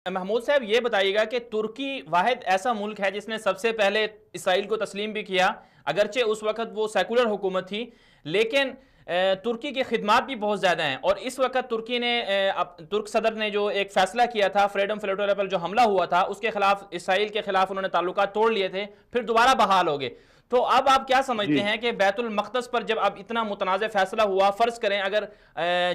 محمود صاحب یہ بتائیے گا کہ ترکی واحد ایسا ملک ہے جس نے سب سے پہلے اسرائیل کو تسلیم بھی کیا، اگرچہ اس وقت وہ سیکولر حکومت تھی، لیکن ترکی کی خدمات بھی بہت زیادہ ہیں، اور اس وقت ترکی نے ترک صدر نے جو ایک فیصلہ کیا تھا فریڈم فلیٹولا پر جو حملہ ہوا تھا اس کے خلاف، اسرائیل کے خلاف انہوں نے تعلقات توڑ لیے تھے، پھر دوبارہ بحال ہو گئے۔ تو اب آپ کیا سمجھتے جی ہیں کہ بیت المقدس پر جب اب اتنا متنازع فیصلہ ہوا، فرض کریں اگر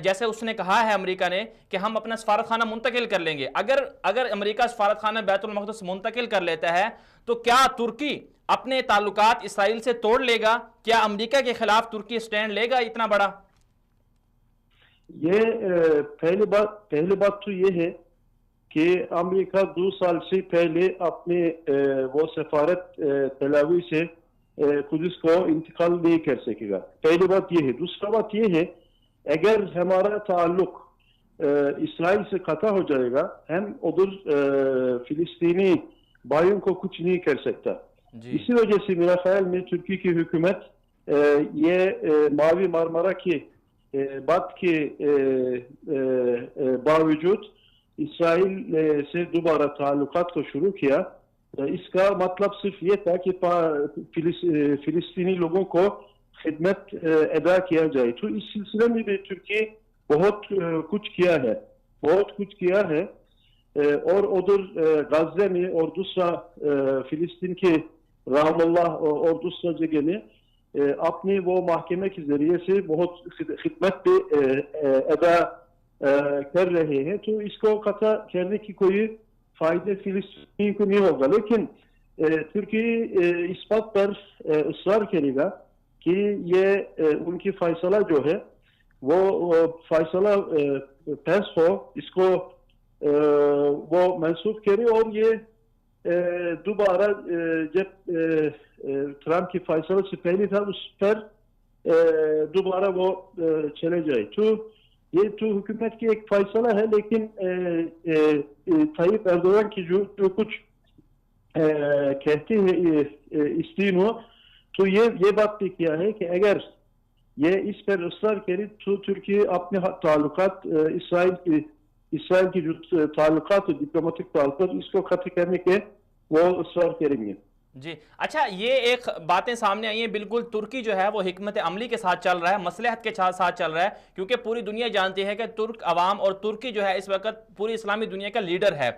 جیسے اس نے کہا ہے امریکہ نے کہ ہم اپنا سفارت خانہ منتقل کر لیں گے، اگر امریکہ سفارت خانہ بیت المقدس منتقل کر لیتا ہے تو کیا ترکی اپنے تعلقات اسرائیل سے توڑ لے گا؟ کیا امریکہ کے خلاف ترکی سٹینڈ لے گا اتنا بڑا؟ یہ پہلی بات تو یہ ہے کہ امریکہ 2 سال سے پہلے اپنے وہ سفارت تل ابیب سے قدس کو انتقال نہیں کر سکے گا۔ پہلی بات یہ ہے۔ دوسرا بات یہ ہے، اگر ہمارا تعلق اسرائیل سے قطع ہو جائے گا، ہم ادھر فلسطینی بھائیوں کو کچھ نہیں کر سکتا۔ جی اسی وجہ سے میرا خیال میں ترکی کی حکومت یہ ماوی مارمارا کے بات کے باوجود اسرائیل سے دوبارہ تعلقات کو شروع کیا۔ اس کا مطلب صرف یہ تھا کہ فلسطینی لوگوں کو خدمت ادا کیا جائے۔ تو اس سلسلے میں بھی ترکی بہت کچھ کیا ہے اور ادھر غزہ میں اور دوسرا فلسطین کے رام اللہ اور دوسرا جگہ میں اپنے وہ محکمے کے ذریعے سے بہت خدمت پہ ادا کر رہے ہیں۔ تو اس کو قطع کرنے کی کوئی فائدہ فلسطین کو نہیں ہوگا، لیکن ترکی اس بات پر اصرار کرے گا کہ یہ ان کی فیصلہ جو ہے وہ فیصلہ پیش ہو، اس کو وہ منسوخ کرے، اور یہ دوبارہ جب ٹرمپ کی فیصلہ سے پہلے تھا اس پر دوبارہ وہ چلے جائے۔ تو یہ تو حکومت کی ایک فیصلہ ہے، لیکن طیب ایردوان کی جو کچھ کہتے ہیں اس دنوں، تو یہ بات بھی کیا ہے کہ اگر یہ اس پر اصرار کرے تو ترکی اپنے تعلقات اسرائیل کی جو تعلقات ڈپلومیٹک تعلقات اس کو ختم کرنے کے وہ اصرار کریں گے۔ جی اچھا، یہ ایک باتیں سامنے آئی ہیں، بالکل ترکی جو ہے وہ حکمت عملی کے ساتھ چل رہا ہے، مصلحت کے ساتھ چل رہا ہے، کیونکہ پوری دنیا جانتی ہے کہ ترک عوام اور ترکی جو ہے اس وقت پوری اسلامی دنیا کا لیڈر ہے۔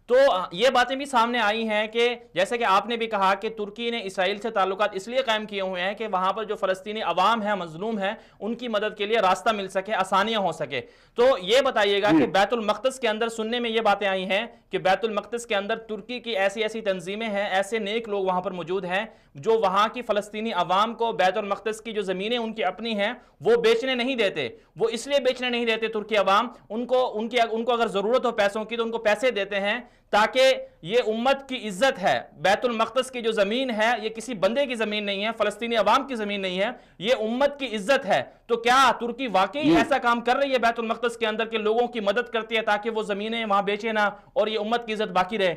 تو یہ باتیں بھی سامنے آئی ہیں کہ جیسے کہ آپ نے بھی کہا کہ ترکی نے اسرائیل سے تعلقات اس لیے قائم کیے ہوئے ہیں کہ وہاں پر جو فلسطینی عوام ہیں، مظلوم ہیں، ان کی مدد کے لیے راستہ مل سکے، آسانیاں ہو سکے۔ تو یہ بتائیے گا کہ بیت المقدس کے اندر سننے میں یہ باتیں آئی ہیں کہ بیت المقدس کے اندر ترکی کی ایسی تنظیمیں ہیں، ایسے نیک لوگ وہاں پر موجود ہیں جو وہاں کی فلسطینی عوام کو بیت المقدس کی جو زمینیں ان کی اپنی ہیں وہ بیچنے نہیں دیتے۔ وہ اس لیے بیچنے نہیں دیتے ترکی عوام، ان کو اگر ضرورت ہو پیسوں کی تو ان کو پیسے دیتے ہیں، تاکہ یہ امت کی عزت ہے۔ بیت المقدس کی جو زمین ہے یہ کسی بندے کی زمین نہیں ہے، فلسطینی عوام کی زمین نہیں ہے، یہ امت کی عزت ہے۔ تو کیا ترکی واقعی ایسا کام کر رہی ہے بیت المقدس کے اندر کہ لوگوں کی مدد کرتی ہے تاکہ وہ زمینیں وہاں بیچے نہ اور یہ امت کی عزت باقی رہے؟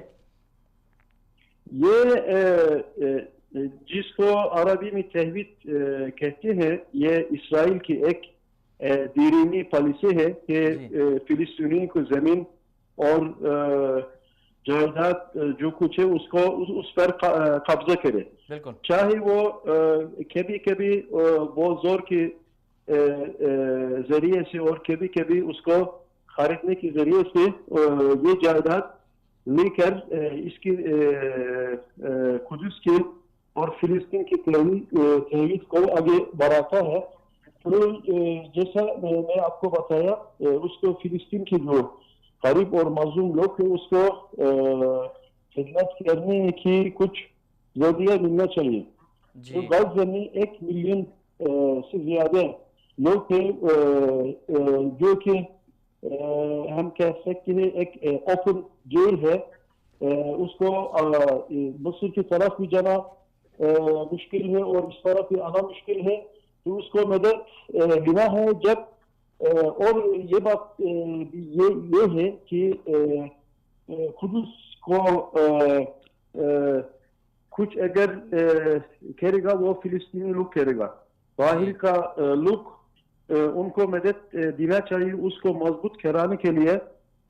یہ جس کو عربی میں تحویط کہتے ہیں، یہ اسرائیل کی ایک بیرونی پالیسی ہے کہ فلسطینی کو زمین اور جائیداد جو کچھ ہے اس پر قبضہ کرے، چاہے وہ کبھی وہ زور کے ذریعے سے اور کبھی اس کو خریدنے کے ذریعے سے یہ جائیداد لے کر اس کی قدس کی اور فلسطین کی تحریک کو آگے بڑھاتا ہے۔ تو جیسا میں آپ کو بتایا، اس کو فلسطین کی جو غریب اور مظلوم لوگ ہیں اس کو خدمت کرنے کی کچھ ذریعہ ملنا چاہیے۔ تو غزہ میں 1 ملین سے زیادہ لوگ ہیں جو کہ ہم کہہ سکتے ہیں ایک اوپن جیل ہے، اس کو مصر کی طرف بھی جانا مشکل ہے اور اس طرف بھی آنا مشکل ہے، تو اس کو مدد لینا ہے۔ جب اور یہ بات یہ ہے کہ قدس کو کچھ اگر کرے گا وہ فلسطینی لوگ کرے گا، باہر کا لوگ ان کو مدد دینا چاہیے اس کو مضبوط کرانے کے لیے۔